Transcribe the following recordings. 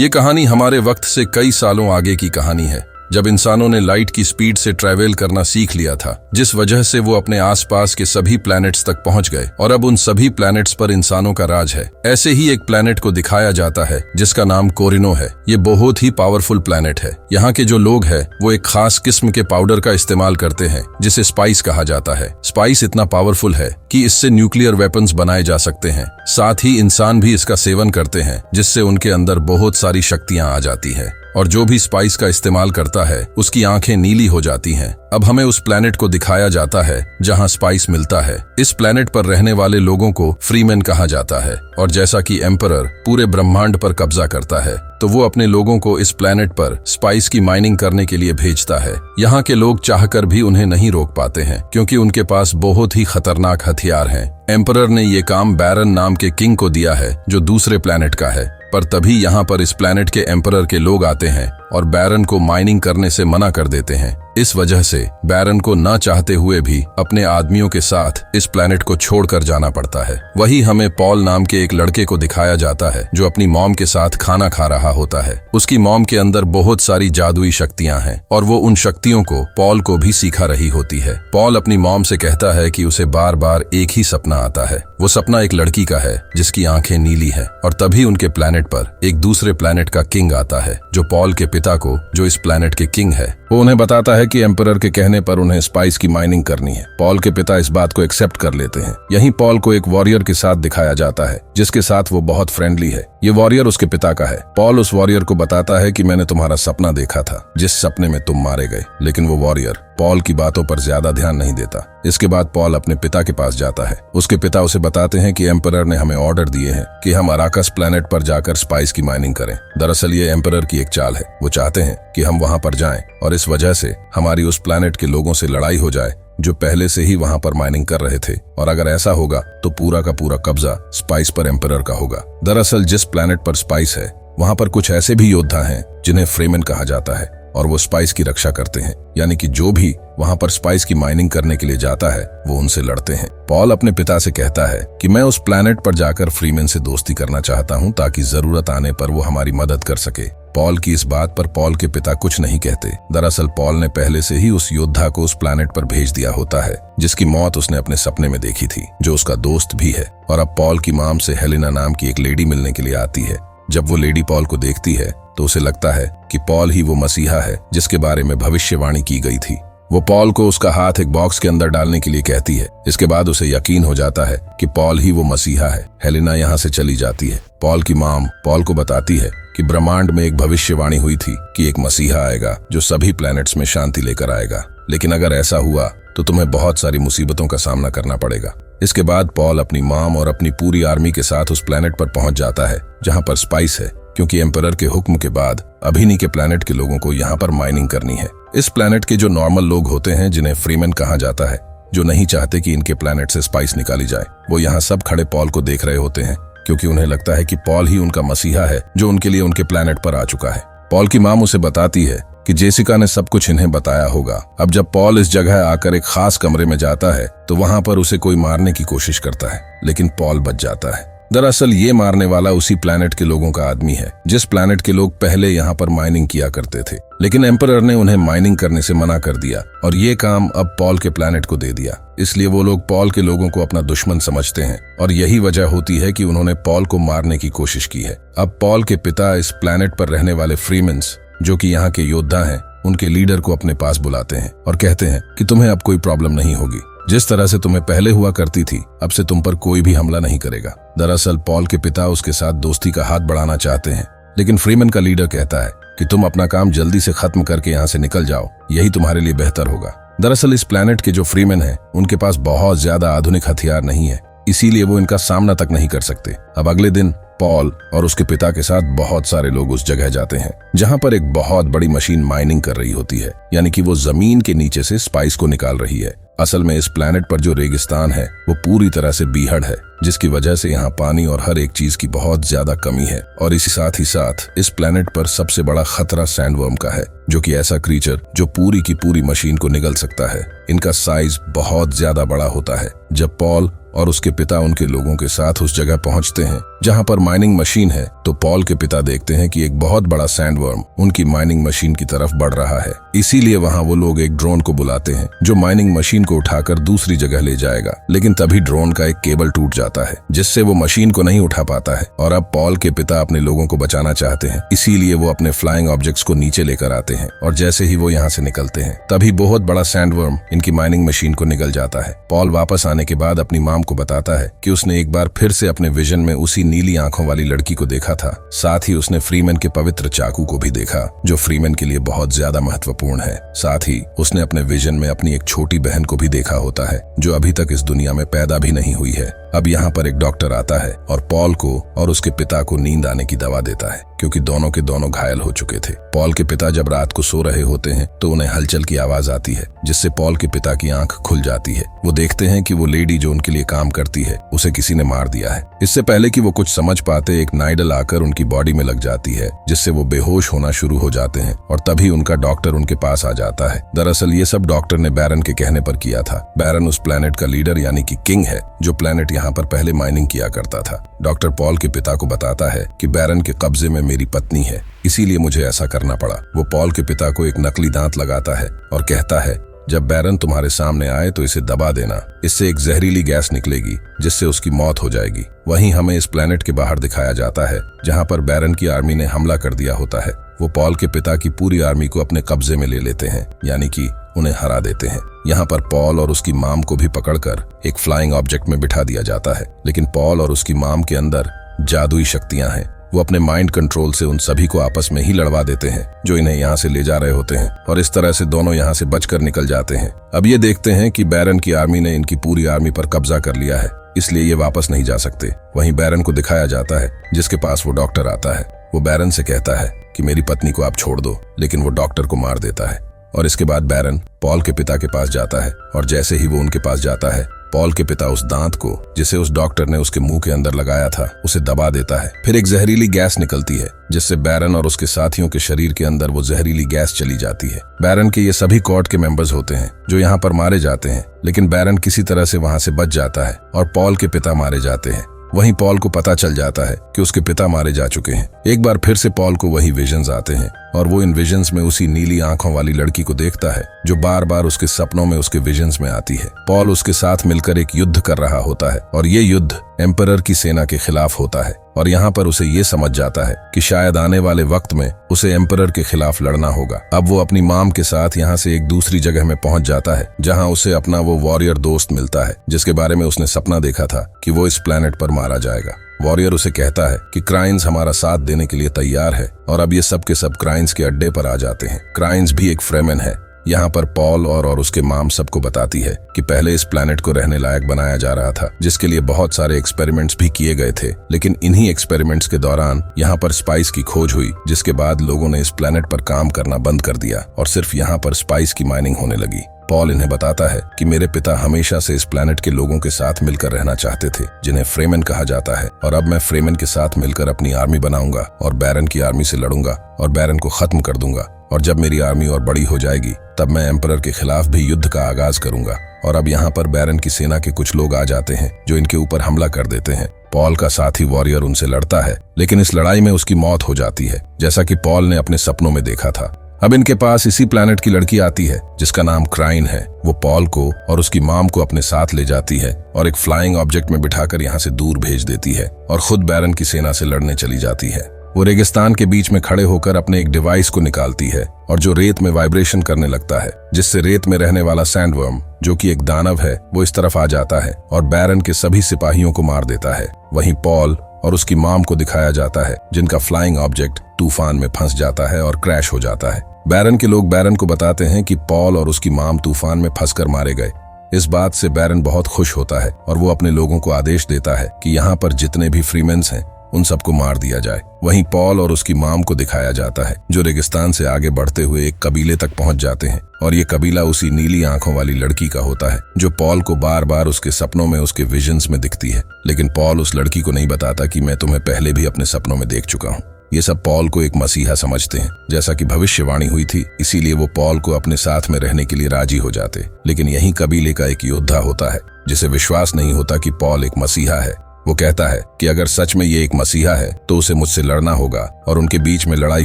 ये कहानी हमारे वक्त से कई सालों आगे की कहानी है, जब इंसानों ने लाइट की स्पीड से ट्रैवल करना सीख लिया था, जिस वजह से वो अपने आसपास के सभी प्लैनेट्स तक पहुंच गए और अब उन सभी प्लैनेट्स पर इंसानों का राज है। ऐसे ही एक प्लैनेट को दिखाया जाता है जिसका नाम कोरिनो है। ये बहुत ही पावरफुल प्लैनेट है। यहाँ के जो लोग हैं वो एक खास किस्म के पाउडर का इस्तेमाल करते हैं जिसे स्पाइस कहा जाता है। स्पाइस इतना पावरफुल है कि इससे न्यूक्लियर वेपन्स बनाए जा सकते हैं। साथ ही इंसान भी इसका सेवन करते हैं जिससे उनके अंदर बहुत सारी शक्तियां आ जाती है और जो भी स्पाइस का इस्तेमाल करता है उसकी आंखें नीली हो जाती हैं। अब हमें उस प्लैनेट को दिखाया जाता है जहां स्पाइस मिलता है। इस प्लैनेट पर रहने वाले लोगों को फ्रीमैन कहा जाता है और जैसा कि एम्परर पूरे ब्रह्मांड पर कब्जा करता है तो वो अपने लोगों को इस प्लैनेट पर स्पाइस की माइनिंग करने के लिए भेजता है। यहाँ के लोग चाहकर भी उन्हें नहीं रोक पाते हैं क्योंकि उनके पास बहुत ही खतरनाक हथियार हैं। एम्परर ने ये काम बैरन नाम के किंग को दिया है जो दूसरे प्लैनेट का है, पर तभी यहाँ पर इस प्लैनेट के एम्परर के लोग आते हैं और बैरन को माइनिंग करने से मना कर देते हैं। इस वजह से बैरन को ना चाहते हुए भी अपने आदमियों के साथ इस प्लैनेट को छोड़कर जाना पड़ता है। वही हमें पॉल नाम के एक लड़के को दिखाया जाता है जो अपनी मॉम के साथ खाना खा रहा होता है। उसकी मॉम के अंदर बहुत सारी जादुई शक्तियां हैं और वो उन शक्तियों को पॉल को भी सिखा रही होती है। पॉल अपनी मॉम से कहता है कि उसे बार बार एक ही सपना आता है। वो सपना एक लड़की का है जिसकी आंखें नीली है और तभी उनके प्लैनेट पर एक दूसरे प्लैनेट का किंग आता है जो पॉल के पिता को, जो इस प्लैनेट के किंग है, वो उन्हें बताता है कि एम्परर के कहने पर उन्हें स्पाइस की माइनिंग करनी है। पॉल के पिता इस बात को एक्सेप्ट कर लेते हैं। यहीं पॉल को एक वॉरियर के साथ दिखाया जाता है जिसके साथ वो बहुत फ्रेंडली है। ये वॉरियर उसके पिता का है। पॉल उस वॉरियर को बताता है कि मैंने तुम्हारा सपना देखा था जिस सपने में तुम मारे गए, लेकिन वो वॉरियर पॉल की बातों पर ज्यादा ध्यान नहीं देता। इसके बाद पॉल अपने पिता के पास जाता है। उसके पिता उसे बताते हैं कि एम्परर ने हमें ऑर्डर दिए हैं कि हम अराकस प्लैनेट पर जाकर स्पाइस की माइनिंग करें। दरअसल ये एम्परर की एक चाल है। वो चाहते हैं कि हम वहां पर जाएं और इस वजह से हमारी उस प्लैनेट के लोगों से लड़ाई हो जाए जो पहले से ही वहां पर माइनिंग कर रहे थे, और अगर ऐसा होगा तो पूरा का पूरा कब्जा स्पाइस पर एम्परर का होगा। दरअसल जिस प्लैनेट पर स्पाइस है वहां पर कुछ ऐसे भी योद्धा हैं जिन्हें फ्रीमैन कहा जाता है और वो स्पाइस की रक्षा करते हैं, यानी कि जो भी वहां पर स्पाइस की माइनिंग करने के लिए जाता है वो उनसे लड़ते हैं। पॉल अपने पिता से कहता है कि मैं उस प्लैनेट पर जाकर फ्रीमैन से दोस्ती करना चाहता हूं ताकि जरूरत आने पर वो हमारी मदद कर सके। पॉल की इस बात पर पॉल के पिता कुछ नहीं कहते। दरअसल पॉल ने पहले से ही उस योद्धा को उस प्लैनेट पर भेज दिया होता है जिसकी मौत उसने अपने सपने में देखी थी, जो उसका दोस्त भी है। और अब पॉल की माम से हेलेना नाम की एक लेडी मिलने के लिए आती है। जब वो लेडी पॉल को देखती है तो उसे लगता है कि पॉल ही वो मसीहा है जिसके बारे में भविष्यवाणी की गई थी। वो पॉल को उसका हाथ एक बॉक्स के अंदर डालने के लिए कहती है। इसके बाद उसे यकीन हो जाता है कि पॉल ही वो मसीहा है। हेलेना यहाँ से चली जाती है। पॉल की माम पॉल को बताती है कि ब्रह्मांड में एक भविष्यवाणी हुई थी कि एक मसीहा आएगा जो सभी प्लैनेट्स में शांति लेकर आएगा, लेकिन अगर ऐसा हुआ तो तुम्हें बहुत सारी मुसीबतों का सामना करना पड़ेगा। इसके बाद पॉल अपनी माम और अपनी पूरी आर्मी के साथ उस प्लैनेट पर पहुंच जाता है जहां पर स्पाइस है, क्योंकि एम्परर के हुक्म के बाद अभिनी के प्लैनेट के लोगों को यहाँ पर माइनिंग करनी है। इस प्लैनेट के जो नॉर्मल लोग होते हैं जिन्हें फ्रीमैन कहा जाता है, जो नहीं चाहते कि इनके प्लैनेट से स्पाइस निकाली जाए, वो यहाँ सब खड़े पॉल को देख रहे होते हैं क्योंकि उन्हें लगता है कि पॉल ही उनका मसीहा है जो उनके लिए उनके प्लैनेट पर आ चुका है। पॉल की माम उसे बताती है कि जेसिका ने सब कुछ इन्हें बताया होगा। अब जब पॉल इस जगह आकर एक खास कमरे में जाता है तो वहां पर उसे कोई मारने की कोशिश करता है, लेकिन पॉल बच जाता है। दरअसल ये मारने वाला उसी प्लैनेट के लोगों का आदमी है जिस प्लैनेट के लोग पहले यहाँ पर माइनिंग किया करते थे, लेकिन एम्परर ने उन्हें माइनिंग करने से मना कर दिया और ये काम अब पॉल के प्लैनेट को दे दिया। इसलिए वो लोग पॉल के लोगों को अपना दुश्मन समझते हैं और यही वजह होती है कि उन्होंने पॉल को मारने की कोशिश की है। अब पॉल के पिता इस प्लैनेट पर रहने वाले फ्रीमैन्स, जो कि यहाँ के योद्धा हैं, उनके लीडर को अपने पास बुलाते हैं और कहते हैं कि तुम्हें अब कोई प्रॉब्लम नहीं होगी। जिस तरह से तुम्हें पहले हुआ करती थी, अब से तुम पर कोई भी हमला नहीं करेगा। दरअसल पॉल के पिता उसके साथ दोस्ती का हाथ बढ़ाना चाहते हैं, लेकिन फ्रीमैन का लीडर कहता है कि तुम अपना काम जल्दी से खत्म करके यहाँ से निकल जाओ, यही तुम्हारे लिए बेहतर होगा। दरअसल इस प्लैनेट के जो फ्रीमैन हैं, उनके पास बहुत ज्यादा आधुनिक हथियार नहीं है, इसीलिए वो इनका सामना तक नहीं कर सकते। अब अगले दिन पॉल और उसके पिता के साथ बहुत सारे लोग उस जगह जाते हैं जहां पर एक बहुत बड़ी मशीन माइनिंग कर रही होती है, यानी कि वो जमीन के नीचे से स्पाइस को निकाल रही है। असल में इस प्लैनेट पर जो रेगिस्तान है वो पूरी तरह से बीहड़ है, जिसकी वजह से यहाँ पानी और हर एक चीज की बहुत ज्यादा कमी है। और इसी साथ ही साथ इस प्लैनेट पर सबसे बड़ा खतरा सैंडवर्म का है, जो कि ऐसा क्रीचर जो पूरी की पूरी मशीन को निगल सकता है। इनका साइज बहुत ज्यादा बड़ा होता है। जब पॉल और उसके पिता उनके लोगों के साथ उस जगह पहुंचते हैं जहाँ पर माइनिंग मशीन है तो पॉल के पिता देखते हैं कि एक बहुत बड़ा सैंडवर्म उनकी माइनिंग मशीन की तरफ बढ़ रहा है। इसीलिए वहाँ वो लोग एक ड्रोन को बुलाते हैं जो माइनिंग मशीन को उठाकर दूसरी जगह ले जाएगा। लेकिन तभी ड्रोन का एक केबल टूट जाता है जिससे वो मशीन को नहीं उठा पाता है और अब पॉल के पिता अपने लोगों को बचाना चाहते हैं। इसीलिए वो अपने फ्लाइंग ऑब्जेक्ट्स को नीचे लेकर आते हैं और जैसे ही वो यहाँ से निकलते हैं तभी बहुत बड़ा सैंडवर्म इनकी माइनिंग मशीन को निगल जाता है। पॉल वापस आने के बाद अपनी माम को बताता है कि उसने एक बार फिर से अपने विजन में उसी नीली आंखों वाली लड़की को देखा था। साथ ही उसने फ्रीमैन के पवित्र चाकू को भी देखा जो फ्रीमैन के लिए बहुत ज्यादा महत्वपूर्ण है। साथ ही उसने अपने विजन में अपनी एक छोटी बहन को भी देखा होता है जो अभी तक इस दुनिया में पैदा भी नहीं हुई है। अब यहाँ पर एक डॉक्टर आता है और पॉल को और उसके पिता को नींद आने की दवा देता है क्योंकि दोनों के दोनों घायल हो चुके थे। पॉल के पिता जब रात को सो रहे होते हैं तो उन्हें हलचल की आवाज आती है जिससे पॉल के पिता की आंख खुल जाती है। वो देखते हैं कि वो लेडी जो उनके लिए काम करती है उसे किसी ने मार दिया है। इससे पहले कि वो कुछ समझ पाते एक नाइडल आकर उनकी बॉडी में लग जाती है जिससे वो बेहोश होना शुरू हो जाते हैं और तभी उनका डॉक्टर उनके पास आ जाता है। दरअसल ये सब डॉक्टर ने बैरन के कहने पर किया था। बैरन उस प्लेनेट का लीडर यानी कि किंग है जो प्लेनेट यहाँ पर पहले माइनिंग किया करता था। डॉक्टर पॉल के पिता को बताता है कि बैरन के कब्जे में मेरी पत्नी है इसीलिए मुझे ऐसा करना पड़ा। वो पॉल के पिता को एक नकली दांत लगाता है और कहता है जब बैरन तुम्हारे सामने आए तो इसे दबा देना, इससे एक जहरीली गैस निकलेगी जिससे उसकी मौत हो जाएगी। वहीं हमें इस प्लेनेट के बाहर दिखाया जाता है जहां पर बैरन की आर्मी ने हमला कर दिया होता है। वो पॉल के पिता की पूरी आर्मी को अपने कब्जे में ले लेते हैं यानी कि उन्हें हरा देते हैं। यहाँ पर पॉल और उसकी माम को भी पकड़कर एक फ्लाइंग ऑब्जेक्ट में बिठा दिया जाता है। लेकिन पॉल और उसकी माम के अंदर जादुई शक्तियां हैं। वो अपने माइंड कंट्रोल से उन सभी को आपस में ही लड़वा देते हैं जो इन्हें यहाँ से ले जा रहे होते हैं और इस तरह से दोनों यहाँ से बचकर निकल जाते हैं। अब ये देखते हैं कि बैरन की आर्मी ने इनकी पूरी आर्मी पर कब्जा कर लिया है इसलिए ये वापस नहीं जा सकते। वहीं बैरन को दिखाया जाता है जिसके पास वो डॉक्टर आता है। वो बैरन से कहता है कि मेरी पत्नी को आप छोड़ दो, लेकिन वो डॉक्टर को मार देता है और इसके बाद बैरन पॉल के पिता के पास जाता है और जैसे ही वो उनके पास जाता है पॉल के पिता उस दांत को जिसे उस डॉक्टर ने उसके मुंह के अंदर लगाया था उसे दबा देता है। फिर एक जहरीली गैस निकलती है जिससे बैरन और उसके साथियों के शरीर के अंदर वो जहरीली गैस चली जाती है। बैरन के ये सभी कोर्ट के मेंबर्स होते हैं जो यहाँ पर मारे जाते हैं, लेकिन बैरन किसी तरह से वहाँ से बच जाता है और पॉल के पिता मारे जाते हैं। वहीं पॉल को पता चल जाता है कि उसके पिता मारे जा चुके हैं। एक बार फिर से पॉल को वही विजन्स आते हैं और वो इन विजन्स में उसी नीली आंखों वाली लड़की को देखता है जो बार बार उसके सपनों में उसके विजन्स में आती है। पॉल उसके साथ मिलकर एक युद्ध कर रहा होता है और ये युद्ध एम्परर की सेना के खिलाफ होता है और यहाँ पर उसे ये समझ जाता है कि शायद आने वाले वक्त में उसे एम्परर के खिलाफ लड़ना होगा। अब वो अपनी माम के साथ यहाँ से एक दूसरी जगह में पहुंच जाता है जहाँ उसे अपना वो वॉरियर दोस्त मिलता है जिसके बारे में उसने सपना देखा था कि वो इस प्लेनेट पर मारा जाएगा। वॉरियर उसे कहता है कि क्राइंस हमारा साथ देने के लिए तैयार है और अब ये सब के सब क्राइंस के अड्डे पर आ जाते हैं। क्राइंस भी एक फ्रेमेन है। यहाँ पर पॉल और उसके माम सबको बताती है कि पहले इस प्लेनेट को रहने लायक बनाया जा रहा था जिसके लिए बहुत सारे एक्सपेरिमेंट्स भी किए गए थे, लेकिन इन्हीं एक्सपेरिमेंट्स के दौरान यहाँ पर स्पाइस की खोज हुई जिसके बाद लोगों ने इस प्लेनेट पर काम करना बंद कर दिया और सिर्फ यहाँ पर स्पाइस की माइनिंग होने लगी। पॉल इन्हें बताता है कि मेरे पिता हमेशा से इस प्लेनेट के लोगों के साथ मिलकर रहना चाहते थे जिन्हें फ्रेमेन कहा जाता है और अब मैं फ्रेमेन के साथ मिलकर अपनी आर्मी बनाऊंगा और बैरन की आर्मी से लड़ूंगा और बैरन को खत्म कर दूंगा और जब मेरी आर्मी और बड़ी हो जाएगी तब मैं एम्परर के खिलाफ भी युद्ध का आगाज करूंगा। और अब यहाँ पर बैरन की सेना के कुछ लोग आ जाते हैं जो इनके ऊपर हमला कर देते हैं। पॉल का साथी वॉरियर उनसे लड़ता है लेकिन इस लड़ाई में उसकी मौत हो जाती है जैसा कि पॉल ने अपने सपनों में देखा था। अब इनके पास इसी प्लेनेट की लड़की आती है जिसका नाम क्राइन है। वो पॉल को और उसकी माम को अपने साथ ले जाती है और एक फ्लाइंग ऑब्जेक्ट में बिठाकर यहाँ से दूर भेज देती है और खुद बैरन की सेना से लड़ने चली जाती है। वो रेगिस्तान के बीच में खड़े होकर अपने एक डिवाइस को निकालती है और जो रेत में वाइब्रेशन करने लगता है जिससे रेत में रहने वाला सैंडवर्म जो कि एक दानव है वो इस तरफ आ जाता है और बैरन के सभी सिपाहियों को मार देता है। वहीं पॉल और उसकी माम को दिखाया जाता है जिनका फ्लाइंग ऑब्जेक्ट तूफान में फंस जाता है और क्रैश हो जाता है। बैरन के लोग बैरन को बताते हैं कि पॉल और उसकी माम तूफान में फंसकर मारे गए। इस बात से बैरन बहुत खुश होता है और वो अपने लोगों को आदेश देता है कि यहाँ पर जितने भी फ्रीमेन्स हैं उन सबको मार दिया जाए। वहीं पॉल और उसकी माम को दिखाया जाता है जो रेगिस्तान से आगे बढ़ते हुए एक कबीले तक पहुंच जाते हैं और ये कबीला उसी नीली आंखों वाली लड़की का होता है जो पॉल को बार बार उसके सपनों में उसके विजन्स में दिखती है। लेकिन पॉल उस लड़की को नहीं बताता कि मैं तुम्हें पहले भी अपने सपनों में देख चुका हूँ। ये सब पॉल को एक मसीहा समझते हैं जैसा कि भविष्यवाणी हुई थी, इसीलिए वो पॉल को अपने साथ में रहने के लिए राजी हो जाते। लेकिन यही कबीले का एक योद्धा होता है जिसे विश्वास नहीं होता कि पॉल एक मसीहा है वो कहता है कि अगर सच में ये एक मसीहा है तो उसे मुझसे लड़ना होगा और उनके बीच में लड़ाई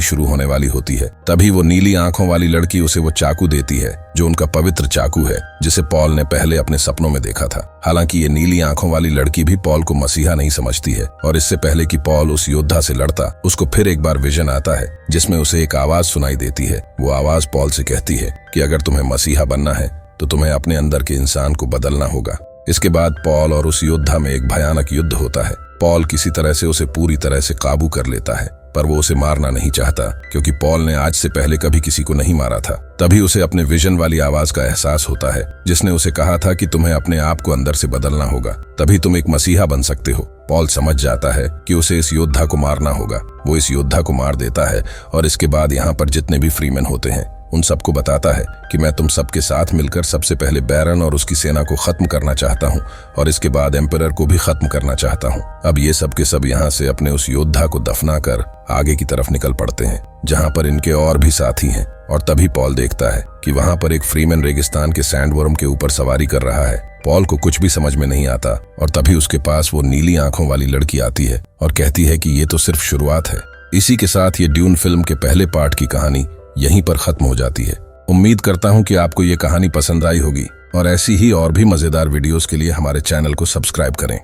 शुरू होने वाली होती है। तभी वो नीली आंखों वाली लड़की उसे वो चाकू देती है जो उनका पवित्र चाकू है, जिसे पॉल ने पहले अपने सपनों में देखा था। हालांकि ये नीली आंखों वाली लड़की भी पॉल को मसीहा नहीं समझती है और इससे पहले कि पॉल उस योद्धा से लड़ता, उसको फिर एक बार विजन आता है जिसमें उसे एक आवाज सुनाई देती है। वो आवाज पॉल से कहती है कि अगर तुम्हें मसीहा बनना है तो तुम्हें अपने अंदर के इंसान को बदलना होगा। इसके बाद पॉल और उस योद्धा में एक भयानक युद्ध होता है। पॉल किसी तरह से उसे पूरी तरह से काबू कर लेता है, पर वो उसे मारना नहीं चाहता क्योंकि पॉल ने आज से पहले कभी किसी को नहीं मारा था। तभी उसे अपने विजन वाली आवाज का एहसास होता है जिसने उसे कहा था कि तुम्हें अपने आप को अंदर से बदलना होगा, तभी तुम एक मसीहा बन सकते हो। पॉल समझ जाता है कि उसे इस योद्धा को मारना होगा। वो इस योद्धा को मार देता है और इसके बाद यहाँ पर जितने भी फ्रीमैन होते हैं उन सबको बताता है कि मैं तुम सबके साथ मिलकर सबसे पहले बैरन और उसकी सेना को खत्म करना चाहता हूँ और इसके बाद एम्परर को भी खत्म करना चाहता हूँ। अब ये सब के सब यहाँ से अपने उस योद्धा को दफना कर आगे की तरफ निकल पड़ते हैं जहाँ पर इनके और भी साथी हैं। और तभी पॉल देखता है कि वहाँ पर एक फ्रीमैन रेगिस्तान के सैंडवर्म के ऊपर सवारी कर रहा है। पॉल को कुछ भी समझ में नहीं आता और तभी उसके पास वो नीली आंखों वाली लड़की आती है और कहती है कि ये तो सिर्फ शुरुआत है। इसी के साथ ये ड्यून फिल्म के पहले पार्ट की कहानी यहीं पर खत्म हो जाती है। उम्मीद करता हूं कि आपको ये कहानी पसंद आई होगी और ऐसी ही और भी मजेदार वीडियोस के लिए हमारे चैनल को सब्सक्राइब करें।